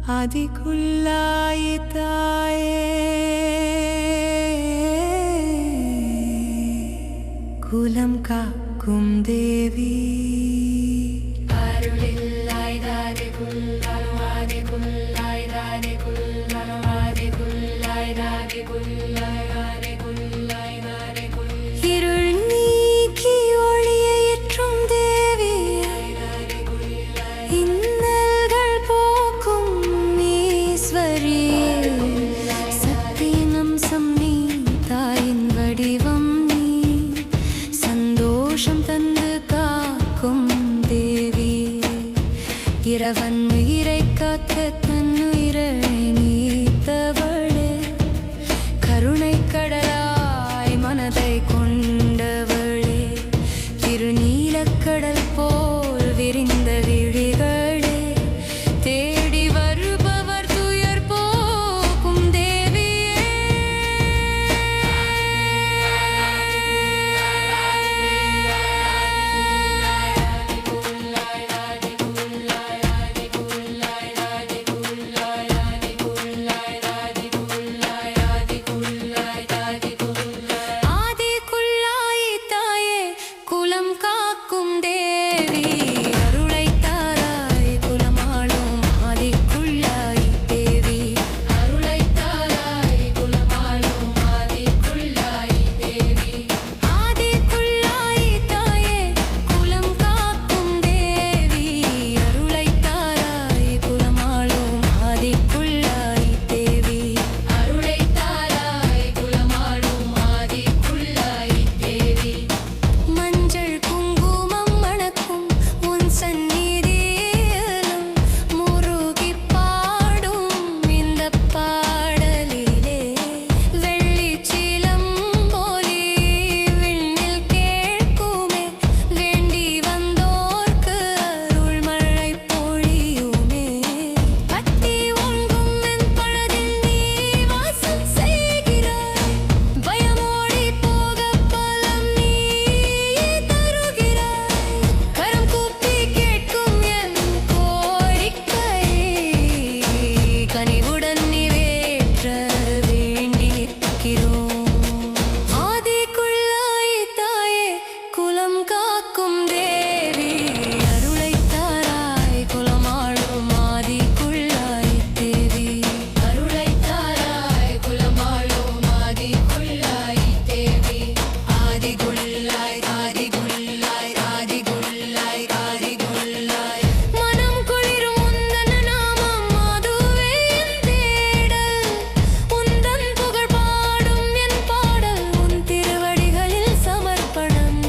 ஆதிக்குள்ளாய் தாயே குலம் காக்கும் தேவி அருளில்லாய் தாதிக்குள்ளாய் ஆதிக்குள்ளாய் தாதிக்குள்ளாய் ஆதிக்குள்ளாய் தாதிக்குள்ளாய் ஆதிக்குள்ளாய் தாதிக்குள்ளாய் இருள் நீக்கி ஒளியேற்றும் தேவி இன்னல்கள் போக்கும் ஈஸ்வரி சக்தியின் அம்சம் நீ தாயின் வடிவம் நீ சந்தோஷம் தந்து காக்கும் தேவி இரவன் உயிரை காக்க தன்னுயிரை நீத்தவளே கருணை கடலாய் மனதை கொண்டவளே திருநீலக்கடல் போல் விரிந்த விழிகளே தேடி வருபவர் துயர் போக்கும் தேவியே ஆதிக்குள்ளாய் தாயே குலம் காக்கும் தேவி அருளை தாராய் குலமாளும் ஆதிக்குள்ளாய் தேவி அருளை தாராய் குலமாளும் ஆதிக்குள்ளாய் தேவி ஆதிக்குள்ளாய் தாயே குலம் காக்கும் தேவி அருளை தாராய் குலமாளும் ஆதிக்குள்ளாய் தேவி அருளை தாராய் குலமாளும் ஆதிக்குள்ளாய் தேவி மஞ்சள் குங்குமம் மணக்கும் உன் சந்நிதியிலும் முருகி பாடும் இந்த பாடலிலே வெள்ளி சிலம்பொலி விண்ணில் கேட்குமே வேண்டி வந்தோர்க்கு அருள் மழை பொழியுமே பத்தி ஒழுங்கும் என் பழதில் நீ வாசம் செய்கிறாய் பயமோடி போக பலம் நீ தருகிறாய் கரம் கூப்பி கேட்கும் என் கோரிக்கை கனிவுடன் நிறைவேற்ற வேண்டி நிற்கிறோம் ஆதிக்குள்ளாய் தாயே குலம் காக்கும் தேவி அருளை தாராய் குலமாளும் ஆதிக்குள்ளாய் தேவி அருளை தாராய் குலமாளும் ஆதிக்குள்ளாய் தேவி ஆதிக்குள்ளாய் ஆதிக்குள்ளாய் ஆதிக்குள்ளாய் ஆதிக்குள்ளாய் மனம் குளிரும் உந்தன் நாமம் அதுவே என் தேடல் உந்தன் புகழ் பாடும் என் பாடல் உன் திருவடிகளில் சமர்ப்பணம்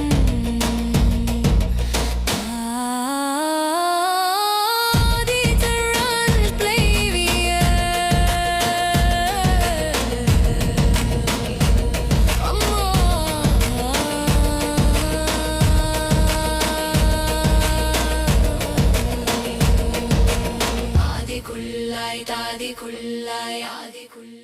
ஆதி திருநாள் பிளேவிய அம்மா ஆதிக்குள்ளாய் தாதிக்குள்ளாய் ஆதிக்குள்ளாய்